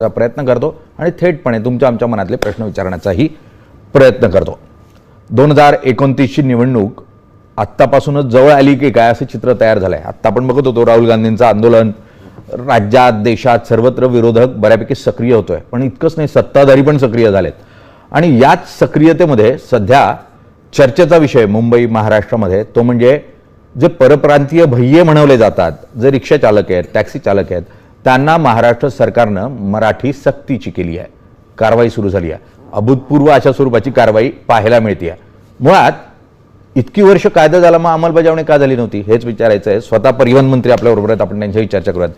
प्रयत्न करतो आणि थेटपणे तुमच्या आमच्या मनातले प्रश्न विचारण्याचाही प्रयत्न करतो। 2029 ची निवडणूक आत्तापासूनच जवळ आली की काय असे चित्र तयार झालंय। आत्ता आपण बघत होतो राहुल गांधींचं आंदोलन, राज्यात देशात सर्वत्र विरोधक बऱ्यापैकी सक्रिय होतोय, पण इतकंच नाही सत्ताधारी पण सक्रिय झालेत। आणि याच सक्रियतेमध्ये सध्या चर्चेचा विषय मुंबई महाराष्ट्रामध्ये तो म्हणजे जे परप्रांतीय भय्ये म्हणवले जातात, जे रिक्षा चालक आहेत, टॅक्सी चालक आहेत, त्यांना महाराष्ट्र सरकारनं मराठी सक्तीची केली आहे, कारवाई सुरू झाली आहे। अभूतपूर्व अशा स्वरूपाची कारवाई पाहायला मिळते। मुळात इतकी वर्ष कायदा झाला मग अंमलबजावणी का झाली नव्हती हेच विचारायचं आहे। स्वतः परिवहन मंत्री आपल्या बरोबर आहेत, आपण त्यांच्याशी चर्चा करूयात।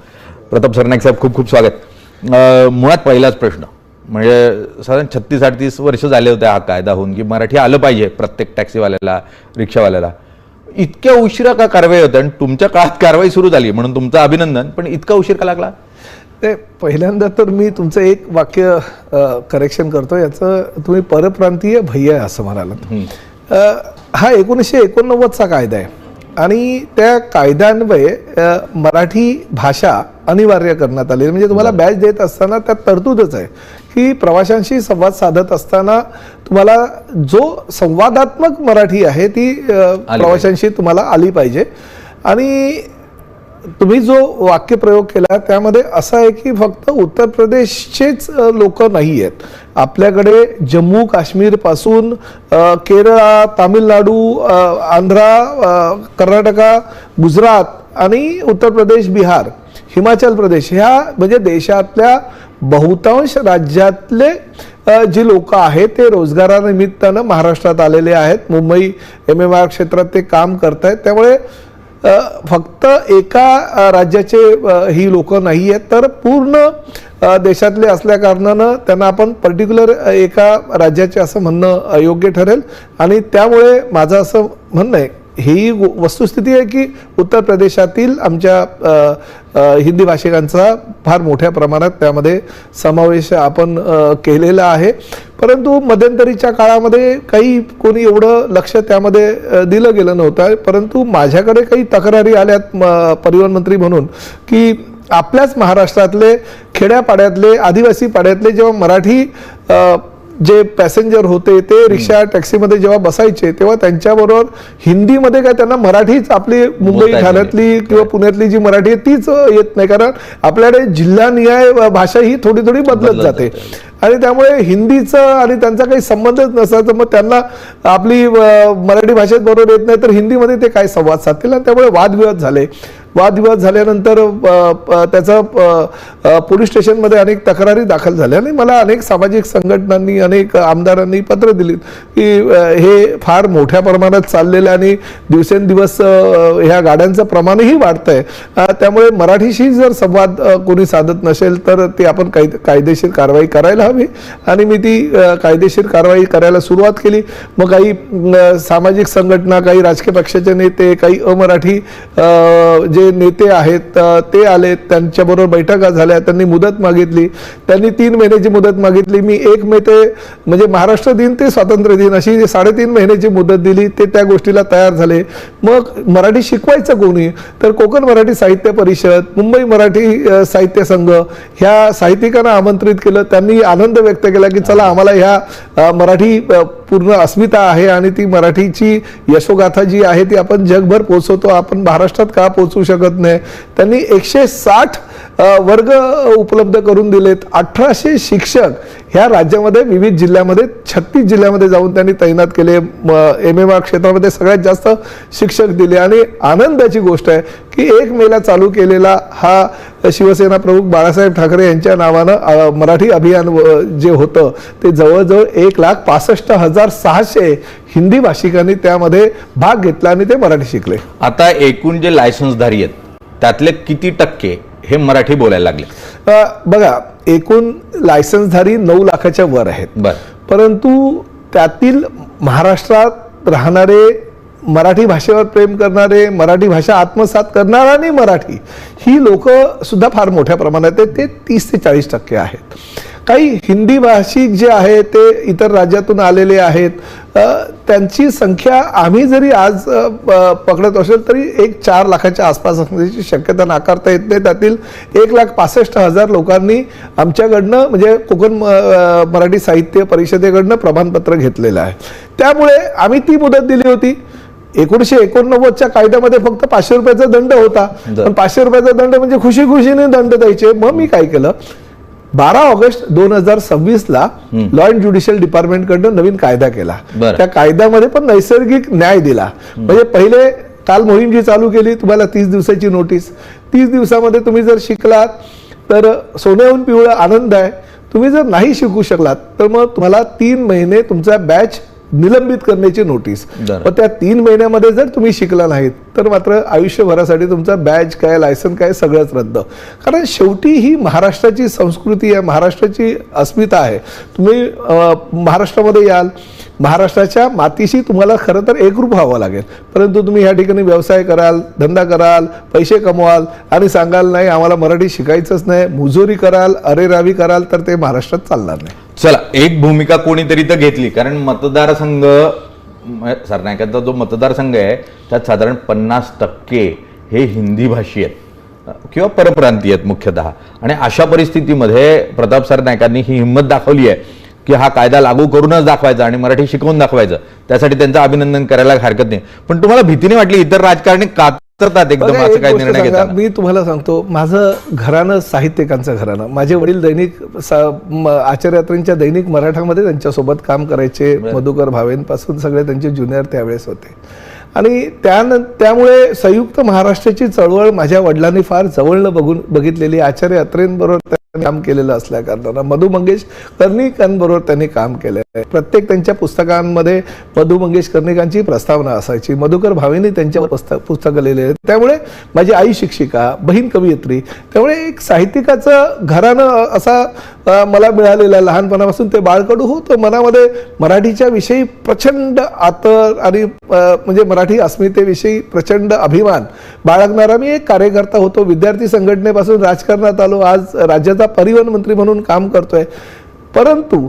प्रताप सरनाईक साहेब, खूप खूप स्वागत। मुळात पहिलाच प्रश्न म्हणजे साधारण 36-38 वर्ष झाले होते हा कायदा होऊन की मराठी आलं पाहिजे प्रत्येक टॅक्सीवाल्याला, रिक्षावाल्याला। इतक्या उशिरा का कारवाई होते? आणि तुमच्या काळात कारवाई सुरू झाली म्हणून तुमचं अभिनंदन, पण इतका उशीर का लागला? ते पहिल्यांदा तर मी तुमचं एक वाक्य करेक्शन करतो। याचं तुम्ही परप्रांतीय भय्या असं म्हणालात। हा 1989चा कायदा आहे आणि त्या कायद्यान्वये मराठी भाषा अनिवार्य करण्यात आली। म्हणजे तुम्हाला बॅच देत असताना त्यात तरतूदच आहे की प्रवाशांशी संवाद साधत असताना तुम्हाला जो संवादात्मक मराठी आहे ती प्रवाशांशी तुम्हाला आली पाहिजे। आणि तुम्ही जो वाक्यप्रयोग केला त्यामध्ये असं आहे की फक्त उत्तर प्रदेशचेच लोक नाही आहेत, आपल्याकडे जम्मू काश्मीर पासून केरळ, तामिळनाडू, आंध्रा, कर्नाटका, गुजरात आणि उत्तर प्रदेश, बिहार, हिमाचल प्रदेश ह्या म्हणजे देशातल्या बहुतांश राज्यातले जी लोक आहेत ते रोजगारानिमित्तानं महाराष्ट्रात आलेले आहेत। मुंबई MMR क्षेत्रात ते काम करत आहेत। त्यामुळे फक्त एका राज्याचे ही लोक नाही आहेत, तर पूर्ण देशातले असल्या कारणानं त्यांना आपण पर्टिक्युलर एका राज्याचे असं म्हणणं योग्य ठरेल। आणि त्यामुळे माझं असं म्हणणं आहे, ही वस्तुस्थिती आहे की उत्तर प्रदेशातील आमच्या हिंदी भाषिकांचा फार मोठ्या प्रमाणात त्यामध्ये समावेश आपण केलेला आहे। परंतु मध्यंतरीच्या काळामध्ये काही कोणी एवढं लक्ष त्यामध्ये दिलं गेलं नव्हतं। परंतु माझ्याकडे काही तक्रारी आल्यात परिवहन मंत्री म्हणून की आपल्याच महाराष्ट्रातले खेड्यापाड्यातले, आदिवासी पाड्यातले जेव्हा मराठी जे पॅसेंजर होते ते रिक्षा टॅक्सीमध्ये जेव्हा बसायचे तेव्हा त्यांच्याबरोबर हिंदीमध्ये काय त्यांना मराठीच आपली मुंबई ठाण्यातली किंवा पुण्यातली जी मराठी आहे तीच येत नाही, कारण आपल्याकडे जिल्हानिहाय भाषा ही थोडी थोडी बदलत जाते। आणि त्यामुळे हिंदीचं आणि त्यांचा काही संबंधच नसायचा, मग त्यांना आपली मराठी भाषेत बरोबर येत नाही तर हिंदीमध्ये ते काय संवाद साधतील। आणि त्यामुळे वादविवाद झाले। वादविवाद झाल्यानंतर त्याचं पोलीस स्टेशनमध्ये अनेक तक्रारी दाखल झाल्या आणि मला अनेक सामाजिक संघटनांनी, अनेक आमदारांनी पत्र दिली की हे फार मोठ्या प्रमाणात चाललेलं आणि दिवसेंदिवस ह्या गाड्यांचं प्रमाणही वाढतंय। त्यामुळे मराठीशी जर संवाद कोणी साधत नसेल तर ते आपण कायदेशीर कारवाई करायला हवी। आणि मी ती कायदेशीर कारवाई करायला सुरुवात केली। मग काही सामाजिक संघटना, काही राजकीय पक्षाचे नेते, काही अमराठी जे नेते आहेत ते आले, त्यांच्याबरोबर बैठका झाल्या, त्यांनी मुदत मागितली। त्यांनी 3 महिन्याची मुदत मागितली। मी 1 मे ते म्हणजे महाराष्ट्र दिन ते स्वातंत्र्य दिन अशी 3.5 महिन्याची मुदत दिली। ते त्या गोष्टीला तयार झाले। मग मराठी शिकवायचं कोणी? तर कोकण मराठी साहित्य परिषद, मुंबई मराठी साहित्य संघ ह्या साहित्यिकांना आमंत्रित केलं। त्यांनी आनंद व्यक्त केला की चला आम्हाला ह्या मराठी पूर्ण अस्मिता आहे आणि ती मराठीची यशोगाथा जी आहे ती आपण जगभर पोहोचवतो, आपण महाराष्ट्रात का पोहोचू शकत नाही? त्यांनी 160 वर्ग उपलब्ध करून दिलेत। 1800 शिक्षक ह्या राज्यामध्ये विविध जिल्ह्यामध्ये 36 जिल्ह्यामध्ये जाऊन त्यांनी तैनात केले। MMR क्षेत्रामध्ये सगळ्यात जास्त शिक्षक दिले। आणि आनंदाची गोष्ट आहे की 1 मेला चालू केलेला हा शिवसेना प्रमुख बाळासाहेब ठाकरे यांच्या नावानं मराठी अभियान जे होतं ते जवळजवळ 1,65,600 हिंदी भाषिकांनी त्यामध्ये भाग घेतला आणि ते मराठी शिकले। आता एकूण जे लायसन्सधारी आहेत त्यातले किती टक्के हे मराठी बोलायला लागले? बघा, एकूण लायसन्सधारी 9 लाखाच्या वर आहेत। परंतु त्यातील महाराष्ट्रात राहणारे, मराठी भाषेवर प्रेम करणारे, मराठी भाषा आत्मसात करणारा आणि मराठी ही लोक सुद्धा फार मोठ्या प्रमाणात आहेत। ते 30 ते 40% आहेत। काही हिंदी भाषिक जे आहे ते इतर राज्यातून आलेले आहेत, त्यांची संख्या आम्ही जरी आज पकडत असेल तरी 4 लाखाच्या आसपास असण्याची शक्यता नाकारता येत नाही. त्यातील 1,65,000 लोकांनी आमच्याकडनं म्हणजे कोकण मराठी साहित्य परिषदेकडनं प्रमाणपत्र घेतलेलं आहे. त्यामुळे आम्ही ती मुदत दिली होती. 1989च्या कायद्यामध्ये फक्त 500 रुपयाचा दंड होता, पण 500 रुपयाचा दंड म्हणजे खुशी खुशीने दंड द्यायचे. मग मी काय केलं, 12 ऑगस्ट 2026ला लॉ अँड ज्युडिशियल डिपार्टमेंट कडनं नवीन कायदा केला. त्या कायद्यामध्ये पण नैसर्गिक न्याय दिला. म्हणजे पहिले काल मोहीम जी चालू केली, तुम्हाला 30 दिवसाची नोटीस, 30 दिवसामध्ये तुम्ही जर शिकलात तर सोन्याहून पिवळं आनंद आहे. तुम्ही जर नाही शिकू शकलात तर मग तुम्हाला 3 महिने तुमचा बॅच निलंबित करण्याची नोटीस. पण त्या 3 महिन्यामध्ये जर तुम्ही शिकला नाहीत तर मात्र आयुष्यभरासाठी तुमचा बॅच काय, लायसन काय, सगळंच रद्द. कारण शेवटी ही महाराष्ट्राची संस्कृती आहे, महाराष्ट्राची अस्मिता आहे. तुम्ही महाराष्ट्रामध्ये याल, महाराष्ट्राच्या मातीशी तुम्हाला खरं तर एकरूप व्हावं लागेल. परंतु तुम्ही या ठिकाणी व्यवसाय कराल, धंदा कराल, पैसे कमवाल आणि सांगाल नाही आम्हाला मराठी शिकायचंच नाही, मुजोरी कराल, अरेरावी कराल, तर ते महाराष्ट्रात चालणार नाही. चला, एक भूमिका कोणीतरी तर घेतली, कारण मतदारसंघ सरनाईकांचा जो मतदारसंघ आहे त्यात साधारण 50% हे हिंदी भाषी आहेत किंवा परप्रांतीय आहेत मुख्यतः. आणि अशा परिस्थितीमध्ये प्रताप सरनाईकांनी ही हिंमत दाखवली आहे की हा कायदा लागू करूनच दाखवायचा आणि मराठी शिकवून दाखवायचं. त्यासाठी त्यांचं अभिनंदन करायला हरकत नाही. पण तुम्हाला भीती नाही वाटली इतर राजकारणी कातरतात एकदम असं काही निर्णय घेतात? मी तुम्हाला सांगतो, माझं घराणं साहित्यिकांचं घराणं. माझे वडील दैनिक आचार्य यात्रेंच्या दैनिक मराठामध्ये त्यांच्यासोबत काम करायचे. मधुकर भावेंपासून सगळे त्यांचे ज्युनियर त्यावेळेस होते. आणि त्यामुळे संयुक्त महाराष्ट्राची चळवळ माझ्या वडिलांनी फार जवळनं बघितलेली. आचार्य यात्रेंबरोबर काम केलेलं असल्या कारणानं मधु मंगेश कर्णिकांबरोबर त्यांनी काम केलंय. प्रत्येक त्यांच्या पुस्तकांमध्ये मधु मंगेश कर्णिकांची प्रस्तावना असायची. मधुकर भावेंनी त्यांच्या पुस्तकं लिहिलेली आहेत. त्यामुळे माझी आई शिक्षिका, बहीण कवयित्री, त्यामुळे एक साहित्यिकाचं घराणं असा मला मिळालेलं आहे. लहानपणापासून ते बाळकडू होतं. मनामध्ये मराठीच्या विषयी प्रचंड आदर आणि म्हणजे मराठी अस्मितेविषयी प्रचंड अभिमान बाळगणारा मी एक कार्यकर्ता होतो. विद्यार्थी संघटनेपासून राजकारणात आलो. आज राज्याचा परिवहन मंत्री म्हणून काम करतोय. परंतु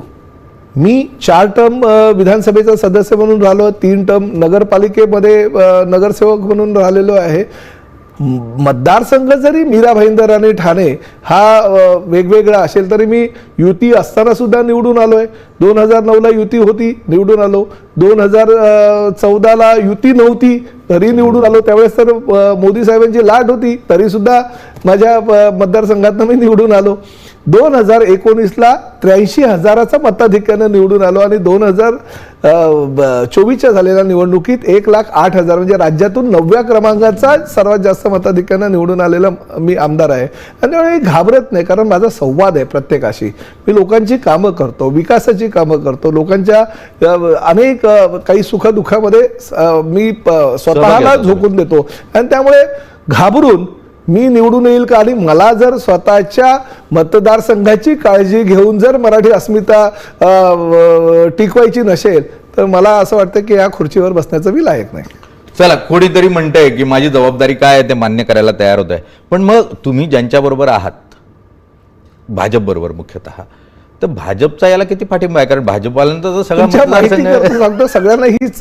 मी 4 टर्म विधानसभेचा सदस्य म्हणून राहिलो, 3 टर्म नगरपालिकेमध्ये नगरसेवक म्हणून राहिलेलो आहे. मतदारसंघ जरी मीरा भाईंदर आणि ठाणे हा वेगवेगळा असेल तरी मी युती असताना सुद्धा निवडून आलोय. 2009ला युती होती, निवडून आलो. 2014ला युती नव्हती तरी निवडून आलो. त्यावेळेस तर मोदी साहेबांची लाट होती तरी सुद्धा माझ्या मतदारसंघातनं मी निवडून आलो. 2019ला 83,000चा मताधिक्यानं निवडून आलो आणि 2024च्या झालेल्या निवडणुकीत 1,08,000 म्हणजे राज्यातून 9व्या क्रमांकाचा सर्वात जास्त मताधिक्यानं निवडून आलेला मी आमदार आहे. आणि त्यामुळे घाबरत नाही, कारण माझा संवाद आहे प्रत्येकाशी. मी लोकांची कामं करतो, विकासाची कामं करतो, लोकांच्या अनेक काही सुखदुःखामध्ये मी स्वतःला झोकून देतो. आणि त्यामुळे घाबरून मी निवडून येईल का? आणि मला जर स्वतःच्या मतदारसंघाची काळजी घेऊन जर मराठी अस्मिता टिकवायची नसेल तर मला असं वाटतं की या खुर्चीवर बसण्याचं मी लायक नाही. चला, कोणीतरी म्हणतंय की माझी जबाबदारी काय आहे ते मान्य करायला तयार होत आहे. पण मग तुम्ही ज्यांच्याबरोबर आहात, भाजप बरोबर मुख्यतः, तर भाजपचा याला किती पाठिंबा आहे? कारण भाजपवाल्यांचा सांगतो सगळ्यांना हीच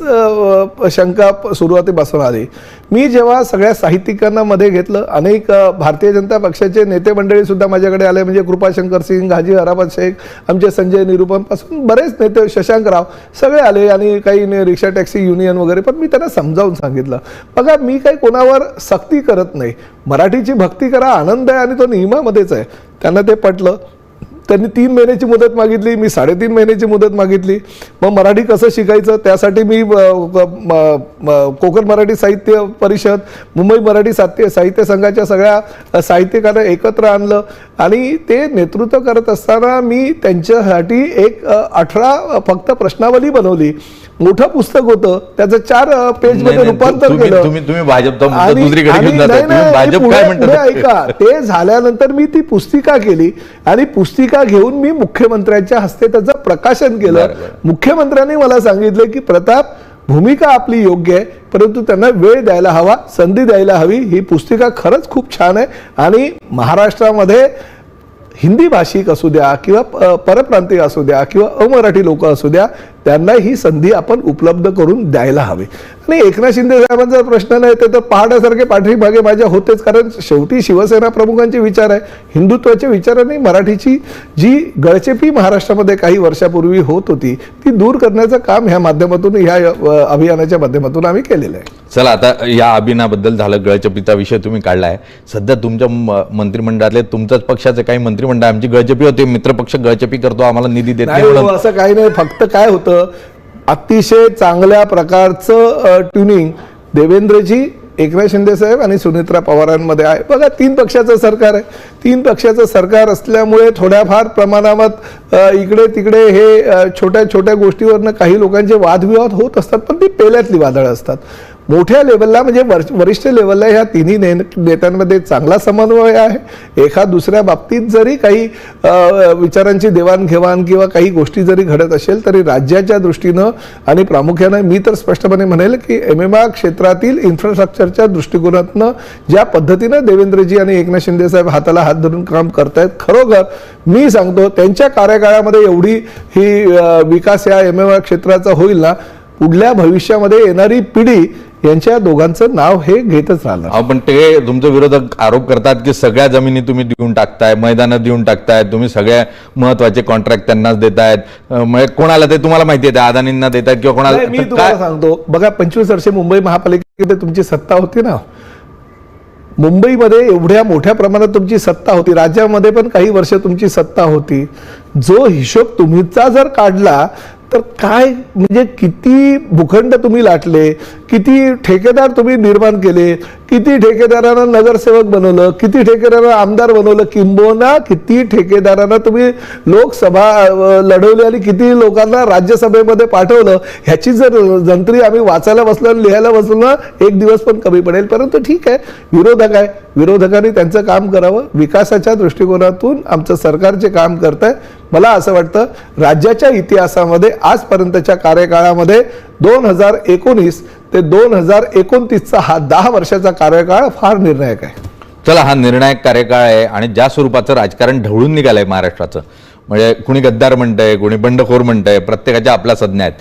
शंका सुरुवातीपासून आली. मी जेव्हा सगळ्या साहित्यिकांना मध्ये घेतलं, अनेक भारतीय जनता पक्षाचे नेते मंडळी सुद्धा माझ्याकडे आले. म्हणजे कृपाशंकर सिंग, हाजी हराबत शेख, आमचे संजय निरुपम पासून बरेच नेते, शशांक राव, सगळे आले. आणि काही रिक्षा टॅक्सी युनियन वगैरे. पण मी त्यांना समजावून सांगितलं, बघा मी काही कोणावर सक्ती करत नाही. मराठीची भक्ती करा, आनंद आहे आणि तो नियमामध्येच आहे. त्यांना ते पटलं. त्यांनी 3 महिन्याची मुदत मागितली, मी 3.5 महिन्याची मुदत मागितली. मग मराठी कसं शिकायचं त्यासाठी मी कोकण मराठी साहित्य परिषद, मुंबई मराठी साहित्य संघाच्या सगळ्या साहित्यिकांना एकत्र आणलं. आणि ते नेतृत्व करत असताना मी त्यांच्यासाठी एक 18 फक्त प्रश्नावली बनवली. मोठं पुस्तक होतं, त्याचं 4 पेजमध्ये रूपांतर केलं. तुम्ही भाजप दुसरीकडे घेऊन जाताय. भाजप काय म्हणतात ऐका, ते झाल्यानंतर मी ती पुस्तिका केली आणि पुस्तिका घेऊन मी मुख्यमंत्र्यांच्या हस्ते त्याचं प्रकाशन केलं. मुख्यमंत्र्यांनी मला सांगितलं की प्रताप, भूमिका आपली योग्य आहे, परंतु त्यांना वेळ द्यायला हवा, संधी द्यायला हवी. ही पुस्तिका खरंच खूप छान आहे आणि महाराष्ट्रामध्ये हिंदी भाषिक असू द्या किंवा परप्रांतीय असू द्या किंवा अमराठी लोक असू द्या, त्यांना ही संधी आपण उपलब्ध करून द्यायला हवी. आणि एकनाथ शिंदे साहेबांचा प्रश्न नाही तर पहाडासारखे पाठीमागे माझ्या होतेच, कारण शेवटी शिवसेना प्रमुखांचे विचार आहे, हिंदुत्वाच्या विचाराने मराठीची जी गळचेपी महाराष्ट्रामध्ये काही वर्षापूर्वी होत होती ती दूर करण्याचं काम ह्या माध्यमातून, ह्या अभियानाच्या माध्यमातून आम्ही केलेलं आहे. चला, आता या अभियानाबद्दल झालं, गळचेपीचा विषय तुम्ही काढलाय. सध्या तुमच्या मंत्रिमंडळातले तुमच्याच पक्षाचे काही मंत्रिमंडळ आमची गळचेपी होते, मित्रपक्ष गळचेपी करतो, आम्हाला निधी देत नाही म्हणून. असं काही नाही. फक्त काय होतं, अतिशय चांगल्या प्रकारचं ट्युनिंग देवेंद्रजी, एकनाथ शिंदे साहेब आणि सुनेत्रा पवारांमध्ये आहे. बघा, 3 पक्षाचं सरकार आहे. 3 पक्षाचं सरकार असल्यामुळे थोड्याफार प्रमाणात इकडे तिकडे हे छोट्या छोट्या गोष्टीवरनं काही लोकांचे वादविवाद होत असतात, पण ती पेल्यातली वादळं असतात. मोठ्या लेवलला म्हणजे वरिष्ठ लेवलला ह्या तिन्ही नेत्यांमध्ये चांगला समन्वय आहे. एका दुसऱ्या बाबतीत जरी काही विचारांची देवाणघेवाण किंवा काही गोष्टी जरी घडत असेल तरी राज्याच्या दृष्टीनं आणि प्रामुख्याने मी तर स्पष्टपणे म्हणेल की MMA क्षेत्रातील इन्फ्रास्ट्रक्चरच्या दृष्टिकोनातनं ज्या पद्धतीनं देवेंद्रजी आणि एकनाथ शिंदे साहेब हाताला हात धरून काम करतायत, खरोखर मी सांगतो त्यांच्या कार्यकाळामध्ये एवढी ही विकास या MMA क्षेत्राचा होईल ना, पुढल्या भविष्यामध्ये येणारी पिढी यांच्या दोघांचं नाव हे घेतच राहणार. पण ते तुमचे विरोधक आरोप करतात की सगळ्या जमिनी तुम्ही देऊन टाकताय, मैदानं देऊन टाकताय, तुम्ही सगळ्या महत्वाचे कॉन्ट्रॅक्ट त्यांनाच देतायत. कोणाला ते तुम्हाला माहिती आहे, अदानींना देतायत किंवा कोणाला? मी तुम्हाला सांगतो, बघा 25 वर्षे मुंबई महापालिकेमध्ये तुमची सत्ता होती ना, मुंबईमध्ये एवढ्या मोठ्या प्रमाणात तुमची सत्ता होती, राज्यामध्ये पण काही वर्ष तुमची सत्ता होती. जो हिशोब तुम्हीचा जर काढला तर काय म्हणजे किती भूखंड तुम्ही लाटले, किती ठेकेदार तुम्ही निर्माण केले, किती ठेकेदारांना नगरसेवक बनवलं, किती ठेकेदारांना आमदार बनवलं, किंबहुना किती ठेकेदारांना तुम्ही लोकसभा लढवली आणि किती लोकांना राज्यसभेमध्ये पाठवलं, ह्याची जर जंत्री आम्ही वाचायला बसलो, लिहायला बसलो ना, एक दिवस पण कमी पडेल. परंतु ठीक आहे, विरोधक आहे, विरोधकांनी त्यांचं काम करावं. विकासाच्या दृष्टिकोनातून आमचं सरकार जे काम करत आहे, मला असं वाटतं राज्याच्या इतिहासामध्ये आजपर्यंतच्या कार्यकाळामध्ये 2019 ते 2029चा हा 10 वर्षाचा कार्यकाळ फार निर्णायक आहे. चला, हा निर्णायक कार्यकाळ आहे आणि ज्या स्वरूपाचं राजकारण ढवळून निघालंय महाराष्ट्राचं, म्हणजे कुणी गद्दार म्हणतंय, कुणी बंडखोर म्हणतंय, प्रत्येकाच्या आपल्या संज्ञा आहेत.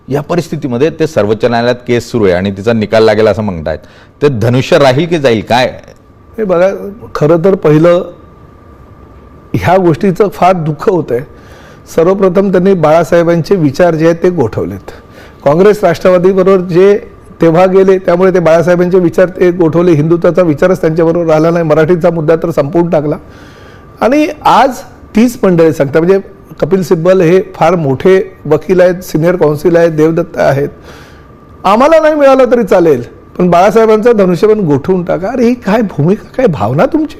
या परिस्थितीमध्ये ते सर्वोच्च न्यायालयात केस सुरू आहे आणि तिचा निकाल लागेल असं म्हणतायत. ते धनुष्य राहील की जाईल काय? हे बघा, खरं तर पहिलं ह्या गोष्टीचं फार दुःख होतंय. सर्वप्रथम त्यांनी बाळासाहेबांचे विचार जे आहेत ते गोठवलेत. काँग्रेस राष्ट्रवादीबरोबर जे तेव्हा गेले त्यामुळे ते बाळासाहेबांचे विचार ते गोठवले, हिंदुत्वाचा विचारच त्यांच्याबरोबर राहिला नाही, मराठीचा मुद्दा तर संपवून टाकला. आणि आज तीच मंडळी सांगतात, म्हणजे कपिल सिब्बल हे फार मोठे वकील आहेत, सिनियर काउन्सिल आहेत, देवदत्त आहेत, आम्हाला नाही मिळालं तरी चालेल पण बाळासाहेबांचा धनुष्यबाण गोठवून टाका. अरे ही काय भूमिका, काय भावना तुमची?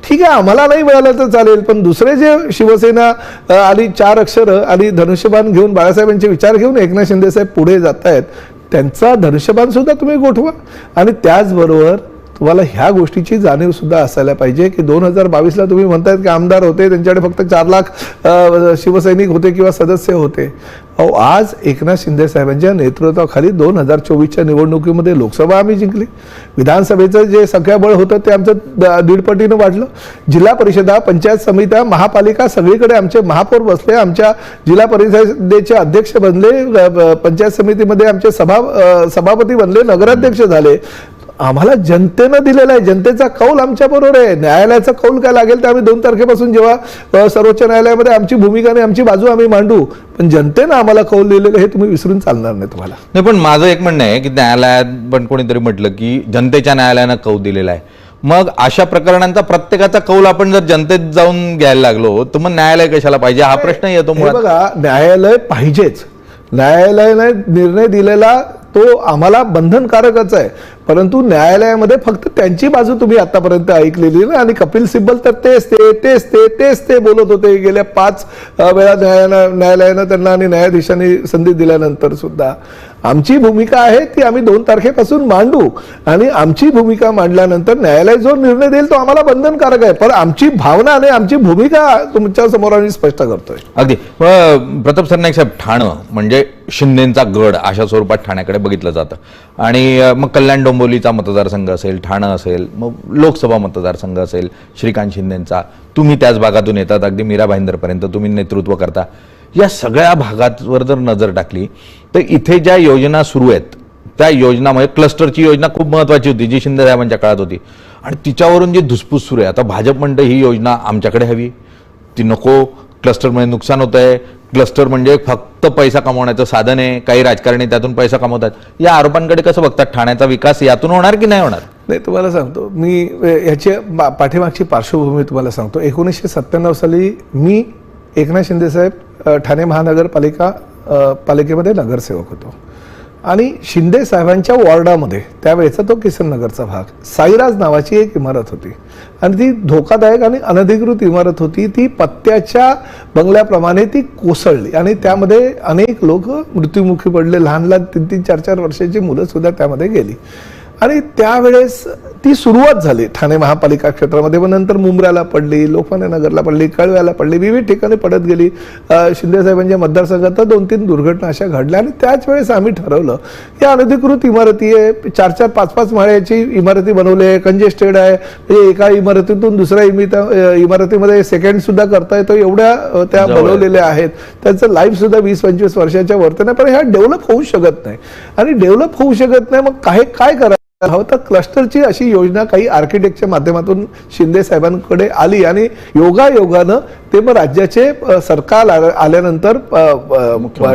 ठीक आहे, आम्हाला नाही मिळालं तर चालेल पण दुसरे जे शिवसेना आणि 4 अक्षरं आणि धनुष्यबाण घेऊन बाळासाहेबांचे विचार घेऊन एकनाथ शिंदे साहेब पुढे जात आहेत, त्यांचा धनुष्यबाण सुद्धा तुम्ही गोठवा. आणि त्याचबरोबर तुम्हाला ह्या गोष्टीची जाणीव सुद्धा असायला पाहिजे की 2022ला तुम्ही म्हणतायत की आमदार होते, त्यांच्याकडे फक्त 4 लाख शिवसैनिक होते किंवा सदस्य होते. अहो, आज एकनाथ शिंदे साहेबांच्या नेतृत्वाखाली 2024च्या निवडणुकीमध्ये लोकसभा आम्ही जिंकली, विधानसभेचं जे संख्याबळ होतं ते आमचं 1.5 पटीनं वाढलं, जिल्हा परिषदा, पंचायत समित्या, महापालिका सगळीकडे आमचे महापौर बसले, आमच्या जिल्हा परिषदेचे अध्यक्ष बनले, पंचायत समितीमध्ये आमचे सभापती बनले, नगराध्यक्ष झाले. आम्हाला जनतेनं दिलेला आहे, जनतेचा कौल आमच्या बरोबर आहे. न्यायालयाचा कौल काय लागेल तर आम्ही 2 तारखेपासून जेव्हा सर्वोच्च न्यायालयामध्ये आमची भूमिका आणि आमची बाजू आम्ही मांडू, पण जनतेनं आम्हाला कौल दिलेलं हे तुम्ही विसरून चालणार नाही तुम्हाला. नाही, पण माझं एक म्हणणं आहे की न्यायालयात पण कोणीतरी म्हटलं की जनतेच्या न्यायालयानं कौल दिलेला आहे. मग अशा प्रकरणांचा प्रत्येकाचा कौल आपण जर जनतेत जाऊन घ्यायला लागलो तर मग न्यायालय कशाला पाहिजे हा प्रश्न येतो. बघा, न्यायालय पाहिजेच, न्यायालयाने निर्णय दिलेला तो आम्हाला बंधनकारकच आहे, परंतु न्यायालयामध्ये फक्त त्यांची बाजू तुम्ही आतापर्यंत ऐकलेली ना. आणि कपिल सिब्बल तर तेच ते बोलत होते गेल्या 5 वेळा न्यायालयानं त्यांना आणि न्यायाधीशांनी संधी दिल्यानंतर सुद्धा. आमची भूमिका आहे ती आम्ही 2 तारखेपासून मांडू आणि आमची भूमिका मांडल्यानंतर न्यायालय जो निर्णय देईल तो आम्हाला बंधनकारक आहे, पण आमची भावना आणि आमची भूमिका तुमच्या समोर आम्ही स्पष्ट करतोय. अगदी प्रताप सरनाईक साहेब, ठाणं म्हणजे शिंदेचा गड अशा स्वरूपात ठाण्याकडे बघितलं जातं आणि मग कल्याण डोंबिवलीचा मतदारसंघ असेल, ठाणं असेल, मग लोकसभा मतदारसंघ असेल श्रीकांत शिंदेचा, तुम्ही त्याच भागातून येतात, अगदी मीरा भाईंदरपर्यंत तुम्ही नेतृत्व करता. या सगळ्या भागावर जर नजर टाकली तर इथे ज्या योजना सुरू आहेत त्या योजनामध्ये क्लस्टरची योजना खूप महत्त्वाची होती जी शिंदे साहेबांच्या काळात होती आणि तिच्यावरून जी धुसफूस सुरू आहे. आता भाजप म्हणतं ही योजना आमच्याकडे हवी, ती नको, क्लस्टरमध्ये नुकसान होत आहे, क्लस्टर म्हणजे फक्त पैसा कमवण्याचं साधन आहे, काही राजकारणी त्यातून पैसा कमवतात. या आरोपांकडे कसं बघतात? ठाण्याचा विकास यातून होणार की नाही होणार? नाही, तुम्हाला सांगतो मी याची पाठीमागची पार्श्वभूमी तुम्हाला सांगतो. 1997 साली मी एकनाथ शिंदे साहेब ठाणे पालिकेमध्ये नगरसेवक होतो आणि शिंदे साहेबांच्या वॉर्डामध्ये त्यावेळेचा तो किसन नगरचा भाग साईराज नावाची एक इमारत होती आणि ती धोकादायक आणि अनधिकृत इमारत होती. ती पत्त्याच्या बंगल्याप्रमाणे ती कोसळली आणि त्यामध्ये अनेक लोक मृत्युमुखी पडले, लहान लहान 3-3, 4-4 वर्षाची मुलं सुद्धा त्यामध्ये गेली आणि त्यावेळेस ती सुरुवात झाली ठाणे महापालिका क्षेत्रामध्ये. मग नंतर मुंब्र्याला पडली, लोकमान्य नगरला पडली, कळव्याला पडली, विविध ठिकाणी पडत गेली. शिंदे साहेबांच्या मतदारसंघात 2-3 दुर्घटना अशा घडल्या आणि त्याच वेळेस आम्ही ठरवलं या अनधिकृत इमारती आहे, 4-4, 5-5 माळ्याची इमारती बनवली आहे, कंजेस्टेड आहे, म्हणजे एका इमारतीतून दुसऱ्या इमारतीमध्ये सेकंड सुद्धा करता येतो एवढ्या त्या बनवलेल्या आहेत. त्यांचं लाईफ सुद्धा 20-25 वर्षाच्या वरती नाही, पण ह्या डेव्हलप होऊ शकत नाही आणि डेव्हलप होऊ शकत नाही मग काय करायचं हवं तर क्लस्टरची अशी योजना काही आर्किटेक्टच्या माध्यमातून शिंदे साहेबांकडे आली आणि योगायोगानं ते मग राज्याचे सरकार आल्यानंतर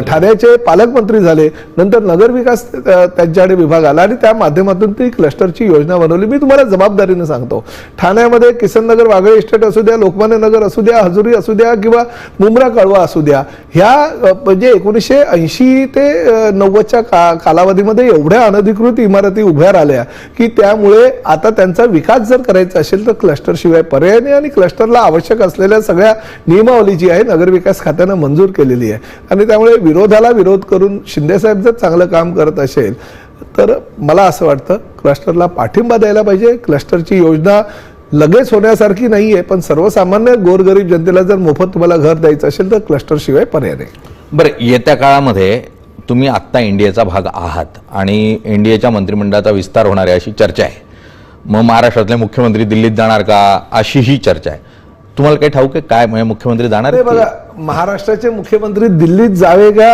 ठाण्याचे पालकमंत्री झाले, नंतर नगरविकास त्यांच्याकडे विभाग आला आणि त्या माध्यमातून ती क्लस्टरची योजना बनवली. मी तुम्हाला जबाबदारीने सांगतो, ठाण्यामध्ये किसन नगर वागळे इस्टेट असू द्या, लोकमान्य नगर असू द्या, हजुरी असू द्या किंवा मुंब्रा कळवा असू द्या, ह्या म्हणजे 1980 ते 90च्या कालावधीमध्ये एवढ्या अनधिकृत इमारती उभ्या राहिल्या की त्यामुळे आता त्यांचा विकास जर करायचा असेल तर क्लस्टर शिवाय पर्याय नाही आणि क्लस्टरला आवश्यक असलेल्या सगळ्या नियमावली जी आहे नगरविकास खात्यानं मंजूर केलेली आहे आणि त्यामुळे विरोधाला विरोध करून शिंदे साहेब जर चांगलं काम करत असेल तर मला असं वाटतं क्लस्टरला पाठिंबा द्यायला पाहिजे. क्लस्टरची योजना लगेच होण्यासारखी नाहीये, पण सर्वसामान्य गोरगरीब जनतेला जर मोफत तुम्हाला घर द्यायचं असेल तर क्लस्टर शिवाय पर्याय नाही. बरं, येत्या काळामध्ये तुम्ही आत्ता एनडीएचा भाग आहात आणि एनडीएच्या मंत्रिमंडळाचा विस्तार होणार आहे अशी चर्चा आहे. मग महाराष्ट्रातले मुख्यमंत्री दिल्लीत जाणार का अशी ही चर्चा आहे. तुम्हाला काही ठाऊक आहे काय म्हणजे मुख्यमंत्री जाणार आहेत? बघा, महाराष्ट्राचे मुख्यमंत्री दिल्लीत जावे का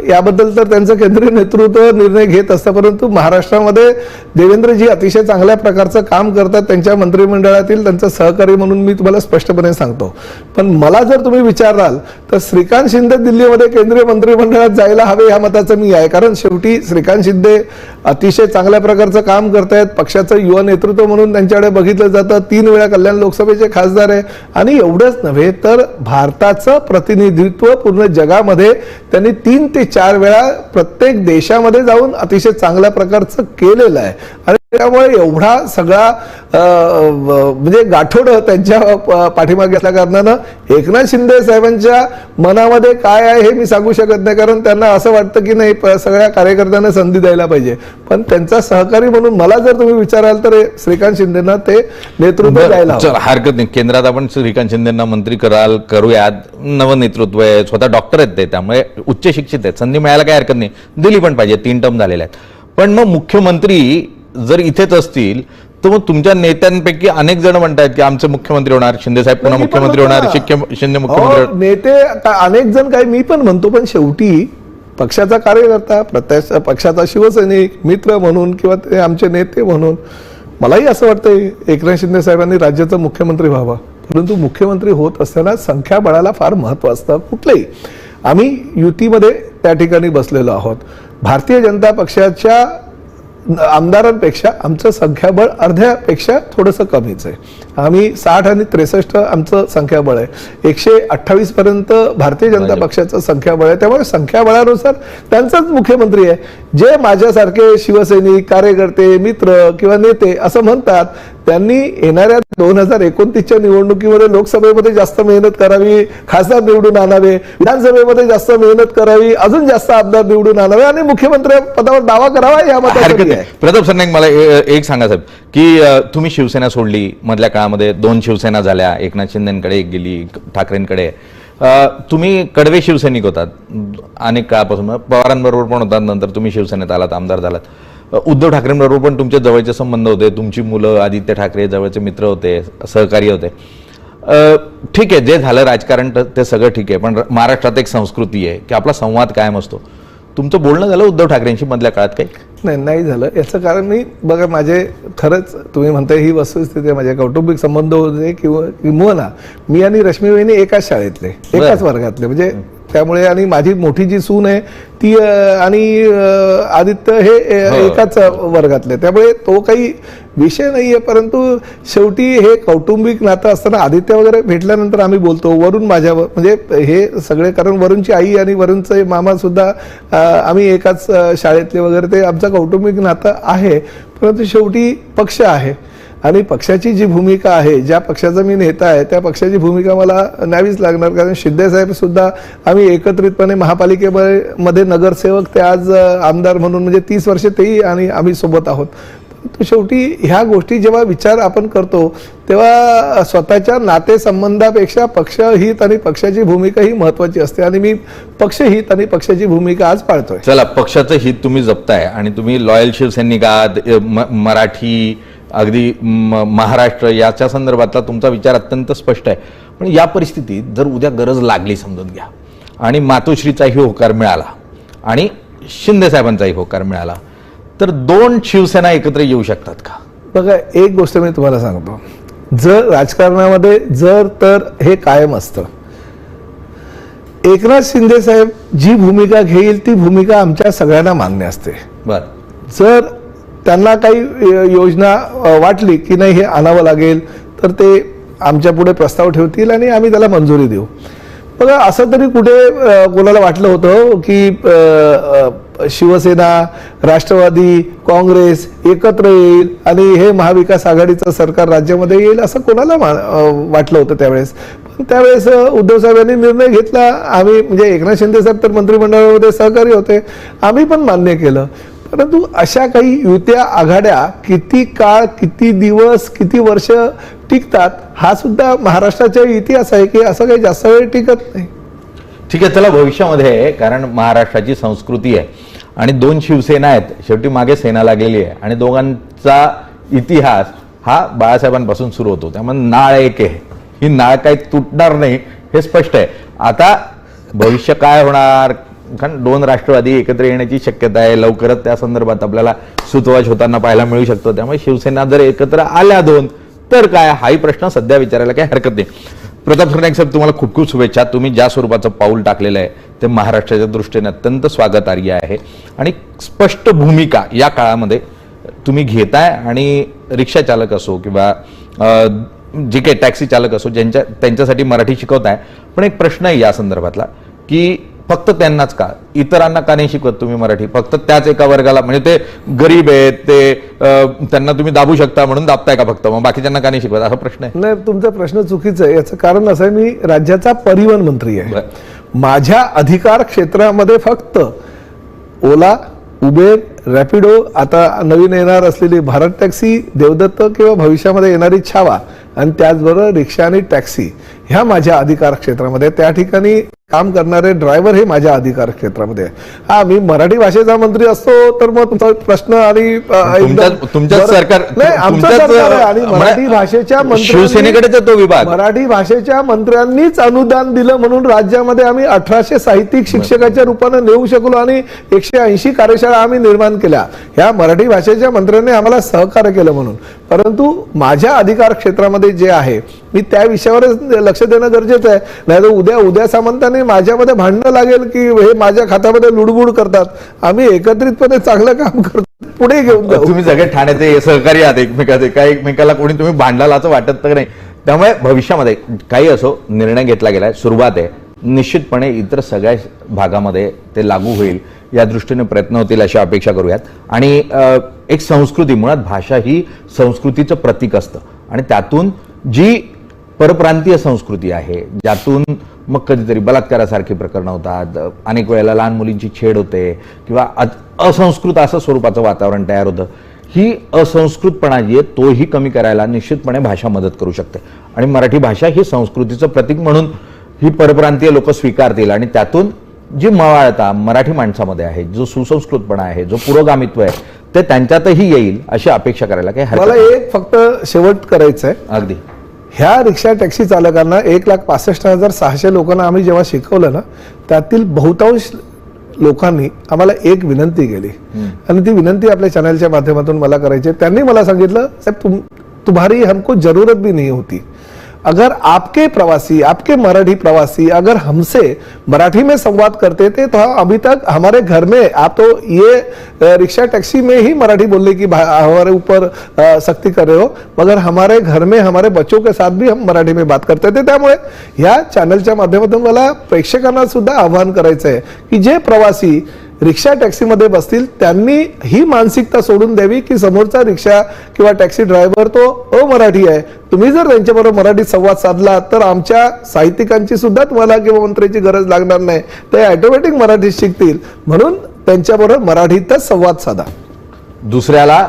याबद्दल तर त्यांचं केंद्रीय नेतृत्व निर्णय घेत असतं, परंतु महाराष्ट्रामध्ये देवेंद्रजी अतिशय चांगल्या प्रकारचं काम करतात. त्यांच्या मंत्रिमंडळातील त्यांचं सहकारी म्हणून मी तुम्हाला स्पष्टपणे सांगतो. पण मला जर तुम्ही विचाराल तर श्रीकांत शिंदे दिल्लीमध्ये केंद्रीय मंत्रिमंडळात जायला हवे या मताचं मी आहे, कारण शेवटी श्रीकांत शिंदे अतिशय चांगल्या प्रकारचं काम करतायत. पक्षाचं युवा नेतृत्व म्हणून त्यांच्याकडे बघितलं जातं. 3 वेळा कल्याण लोकसभेचे खासदार आहे आणि एवढंच नव्हे तर भारताचं प्रतिनिधित्व पूर्ण जगामध्ये त्यांनी 3 ते 4 वेळा प्रत्येक देशामध्ये जाऊन अतिशय चांगल्या प्रकारचं केलेलं आहे आणि त्यामुळे एवढा सगळा म्हणजे गाठोड त्यांच्या पाठीमागे असल्या कारणानं एकनाथ शिंदे साहेबांच्या मनामध्ये काय आहे हे मी सांगू शकत नाही, कारण त्यांना असं वाटतं की नाही सगळ्या कार्यकर्त्यांना संधी द्यायला पाहिजे. पण त्यांचा सहकारी म्हणून मला जर तुम्ही विचाराल तर श्रीकांत शिंदेना ते नेतृत्व द्यायला हरकत नाही. केंद्रात आपण श्रीकांत शिंदेना मंत्री करूयात, नवं नेतृत्व आहे, स्वतः डॉक्टर आहेत ते, त्यामुळे उच्च शिक्षित आहेत, संधी मिळायला काही हरकत नाही, दिली पण पाहिजे. 3 टर्म झालेल्या आहेत. पण मग मुख्यमंत्री जर इथेच असतील तर मग तुमच्या नेत्यांपैकी अनेक जण म्हणतात की आमचे मुख्यमंत्री होणार, शिंदे साहेब पुन्हा मुख्यमंत्री होणार, शिंदे मुख्यमंत्री. नेते अनेक जण काही मी पण म्हणतो, पण शेवटी पक्षाचा कार्यकर्ता, प्रत्यक्ष पक्षाचा शिवसैनिक मित्र म्हणून किंवा ते आमचे नेते म्हणून मलाही असं वाटतं एकनाथ शिंदे साहेबांनी राज्याचा मुख्यमंत्री व्हावा, परंतु मुख्यमंत्री होत असताना संख्याबळाला फार महत्त्व असतं. कुठलंही आम्ही युतीमध्ये त्या ठिकाणी बसलेलो आहोत. भारतीय जनता पक्षाच्या आमदारांपेक्षा आमचं संख्याबळ अर्ध्यापेक्षा थोडंसं कमीच आहे आम्ही 60 आणि 63 आमचं संख्याबळ आहे. 128 पर्यंत भारतीय जनता पक्षाचं संख्याबळ आहे. त्यामुळे संख्याबळानुसार त्यांचाच मुख्यमंत्री आहे. जे माझ्यासारखे शिवसैनिक, कार्यकर्ते, मित्र किंवा नेते असं म्हणतात, त्यांनी येणाऱ्या 2029च्या निवडणुकीमध्ये लोकसभेमध्ये जास्त मेहनत करावी, खासदार निवडून आणावे, विधानसभेमध्ये जास्त मेहनत करावी, अजून जास्त आमदार निवडून आणावे आणि मुख्यमंत्री पदावर दावा करावा या मतासाठी आहे. प्रताप सरनाईक, मला एक सांगा साहेब, की तुम्ही शिवसेना सोडली, मधल्या काळामध्ये 2 शिवसेना झाल्या, एकनाथ शिंदेकडे एक गेली, ठाकरेंकडे. तुम्ही कडवे शिवसैनिक होतात अनेक काळापासून, पवारांबरोबर पण होतात, नंतर तुम्ही शिवसेनेत आलात, आमदार झालात. उद्धव ठाकरेंबरोबर पण तुमचे जवळचे संबंध होते, तुमची मुलं आदित्य ठाकरे जवळचे मित्र होते, सहकारी होते. ठीक आहे, जे झालं राजकारण ते सगळं ठीक आहे, पण महाराष्ट्रात एक संस्कृती आहे की आपला संवाद कायम असतो. तुमचं बोलणं झालं उद्धव ठाकरेंशी मधल्या काळात काही? नाही झालं. याचं कारण मी बघा, माझे खरंच तुम्ही म्हणताय ही वस्तुस्थिती आहे, माझे कौटुंबिक संबंध होते किंवा मी आणि रश्मी वहिनी एकाच शाळेतले, एकाच वर्गातले, म्हणजे त्यामुळे, आणि माझी मोठी जी सून आहे ती आणि आदित्य हे एकाच वर्गातले, त्यामुळे तो काही विषय नाहीये. परंतु शेवटी हे कौटुंबिक नातं असताना आदित्य वगैरे भेटल्यानंतर आम्ही बोलतो. वरुण माझ्यावर, म्हणजे हे सगळे, कारण वरुणची आई आणि वरुणचे मामा सुद्धा आम्ही एकाच शाळेतले वगैरे, ते आमचं कौटुंबिक नातं आहे. परंतु शेवटी पक्ष आहे आणि पक्षाची जी भूमिका आहे, ज्या पक्षाचा मी नेता आहे त्या पक्षाची भूमिका मला न्यावीच लागणार. कारण शिंदे साहेब सुद्धा आम्ही एकत्रितपणे महापालिकेमध्ये नगरसेवक, ते आज आमदार म्हणून, म्हणजे 30 वर्ष तेही आणि आम्ही सोबत आहोत. परंतु शेवटी ह्या गोष्टी जेव्हा विचार आपण करतो तेव्हा स्वतःच्या नातेसंबंधापेक्षा पक्षहित आणि पक्षाची भूमिका ही महत्वाची असते आणि मी पक्षहित आणि पक्षाची भूमिका आज पाळतोय. चला, पक्षाचं हित तुम्ही जपताय आणि तुम्ही लॉयल शिवसैनिक आहात, मराठी, अगदी महाराष्ट्र याच्या संदर्भातला तुमचा विचार अत्यंत स्पष्ट आहे. पण या परिस्थितीत जर उद्या गरज लागली, समजून घ्या, आणि मातोश्रीचाही होकार मिळाला आणि शिंदे साहेबांचाही होकार मिळाला, तर 2 शिवसेना एकत्र येऊ शकतात का? बघा, एक गोष्ट मी तुम्हाला सांगतो, जर राजकारणामध्ये जर तर हे कायम असतं, एकनाथ शिंदे साहेब जी भूमिका घेईल ती भूमिका आमच्या सगळ्यांना मान्य असते. बर, जर त्यांना काही योजना वाटली की नाही हे आणावं लागेल तर ते आमच्या पुढे प्रस्ताव ठेवतील आणि आम्ही त्याला मंजुरी देऊ. बघा, असं तरी कुठे कोणाला वाटलं होतं की शिवसेना, राष्ट्रवादी, काँग्रेस एकत्र येईल आणि हे महाविकास आघाडीचं सरकार राज्यामध्ये येईल असं कोणाला वाटलं होतं त्यावेळेस? पण त्यावेळेस उद्धव साहेबांनी निर्णय घेतला. आम्ही, म्हणजे एकनाथ शिंदे साहेब तर मंत्रिमंडळामध्ये सहकारी होते, आम्ही पण मान्य केलं. परंतु अशा काही युत्या आघाड्या किती काळ, किती दिवस, किती वर्ष टिकतात हा सुद्धा महाराष्ट्राचा इतिहास आहे की असं काही जास्त वेळ टिकत नाही. ठीक आहे, चला भविष्यामध्ये, कारण महाराष्ट्राची संस्कृती आहे आणि 2 शिवसेना आहेत, शेवटी मागे सेना लागलेली आहे आणि दोघांचा इतिहास हा बाळासाहेबांपासून सुरू होतो, त्यामुळे नाळ एक आहे, ही नाळ काही तुटणार नाही हे स्पष्ट आहे. आता भविष्य काय होणार, कारण 2 राष्ट्रवादी एकत्र येण्याची शक्यता आहे, लवकरच त्या संदर्भात आपल्याला सुतवाच होताना पाहायला मिळू शकतो. त्यामुळे शिवसेना जर एकत्र आल्या 2 तर काय, हाही प्रश्न सध्या विचारायला काही हरकत नाही. प्रताप सरनाईक साहेब, तुम्हाला खूप खूप शुभेच्छा. तुम्ही ज्या स्वरूपाचं पाऊल टाकलेलं आहे ते महाराष्ट्राच्या दृष्टीने अत्यंत स्वागतार्ह आहे आणि स्पष्ट भूमिका या काळामध्ये तुम्ही घेताय. आणि रिक्षा चालक असो किंवा जे काही टॅक्सी चालक असो, त्यांच्यासाठी मराठी शिकवताय. पण एक प्रश्न आहे या संदर्भातला की फक्त त्यांनाच का, इतरांना का नाही शिकवत तुम्ही मराठी? फक्त त्याच एका वर्गाला, म्हणजे ते गरीब आहेत, ते त्यांना तुम्ही दाबू शकता म्हणून दाबताय का फक्त, मग बाकीच्यांना का नाही शिकवत, असा प्रश्न आहे? नाही, तुमचा प्रश्न चुकीचा आहे. याचं कारण असं आहे, मी राज्याचा परिवहन मंत्री आहे. माझ्या अधिकार क्षेत्रामध्ये फक्त ओला, उबेर, रॅपिडो, आता नवीन येणार असलेली भारत टॅक्सी, देवदत्त किंवा भविष्यामध्ये येणारी छावा आणि त्याचबरोबर रिक्षा आणि टॅक्सी ह्या माझ्या अधिकार क्षेत्रामध्ये, त्या ठिकाणी काम करणारे ड्रायव्हर हे माझ्या अधिकार क्षेत्रामध्ये. हा, मी मराठी भाषेचा मंत्री असतो तर मग तुमचा प्रश्न आणि तुमच्याच सरकार नाही, आमचं सरकार आहे आणि मराठी भाषेच्या शिवसेनेकडे तो विभाग, मराठी भाषेच्या मंत्र्यांनीच अनुदान दिलं म्हणून राज्यामध्ये आम्ही 1800 साहित्यिक शिक्षकाच्या रूपाने नेऊ शकलो आणि 180 कार्यशाळा आम्ही निर्माण केल्या. ह्या मराठी भाषेच्या मंत्र्यांनी आम्हाला सहकार्य केलं म्हणून. परंतु माझ्या अधिकार क्षेत्रामध्ये जे आहे मी त्या विषयावरच लक्ष देणं गरजेचं आहे. नाही तर उद्या सामंतांनी माझ्यामध्ये भांडणं लागेल की हे माझ्या खात्यामध्ये लुडबुड करतात. आम्ही एकत्रितपणे चांगलं काम करतो, पुढे घेऊन जाऊ. तुम्ही सगळे ठाण्याचे सहकारी आहात एकमेकाचे, काय एकमेकाला कोणी तुम्ही भांडलाल असं वाटत तर नाही. त्यामुळे भविष्यामध्ये काही असो निर्णय घेतला गेलाय, सुरुवात आहे, निश्चितपणे इतर सगळ्या भागामध्ये ते लागू होईल या दृष्टीने प्रयत्न होतील अशी अपेक्षा करूयात. आणि एक संस्कृती, मुळात भाषा ही संस्कृतीचं प्रतीक असतं आणि त्यातून जी परप्रांतीय संस्कृती आहे, ज्यातून मग कधीतरी बलात्कारासारखी प्रकरणं होतात, अनेक वेळेला लहान मुलींची छेड होते किंवा असंस्कृत असं स्वरूपाचं वातावरण तयार होतं, ही असंस्कृतपणा जी आहे तोही कमी करायला निश्चितपणे भाषा मदत करू शकते. आणि मराठी भाषा ही संस्कृतीचं प्रतीक म्हणून ही परप्रांतीय लोक स्वीकारतील आणि त्यातून जी मवाळता मराठी माणसामध्ये आहे, जो सुसंस्कृतपणा आहे, जो पुरोगामित्व आहे, ते त्यांच्यातही येईल अशी अपेक्षा करायला काही हरकत मला नाही. एक फक्त शेवट करायचं आहे. अगदी ह्या रिक्षा टॅक्सी चालकांना 1,65,600 लोकांना आम्ही जेव्हा शिकवलं ना, त्यातील बहुतांश लोकांनी आम्हाला एक विनंती केली आणि ती विनंती आपल्या चॅनलच्या माध्यमातून मला करायची. त्यांनी मला सांगितलं, साहेब तुम्हारी हमको जरूरत भी नहीं होती, अगर आपके प्रवासी, आपके मराठी प्रवासी अगर हमसे मराठी में संवाद करते थे तो अभी तक हमारे घर में, आप तो ये रिक्शा टैक्सी में ही मराठी बोलने की हमारे ऊपर सख्ती कर रहे हो, मगर हमारे घर में हमारे बच्चों के साथ भी हम मराठी में बात करते थे. त्यामुळे या चॅनलच्या माध्यमातून मला प्रेक्षकांना सुद्धा आवाहन करायचं आहे की जे प्रवासी रिक्षा टॅक्सीमध्ये बसतील त्यांनी ही मानसिकता सोडून द्यावी की समोरचा रिक्षा किंवा टॅक्सी ड्रायव्हर तो अमराठी आहे. तुम्ही जर त्यांच्याबरोबर मराठीत संवाद साधला तर आमच्या साहित्यिकांची सुद्धा तुम्हाला किंवा मंत्र्याची गरज लागणार नाही, ते ऑटोमॅटिक मराठीत शिकतील. म्हणून त्यांच्याबरोबर मराठीतच संवाद साधा. दुसऱ्याला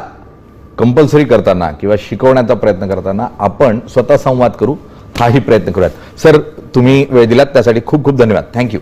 कंपल्सरी करताना किंवा शिकवण्याचा प्रयत्न करताना आपण स्वतः संवाद करू, हाही प्रयत्न करूयात. सर, तुम्ही वेळ दिलात त्यासाठी खूप खूप धन्यवाद. थँक्यू.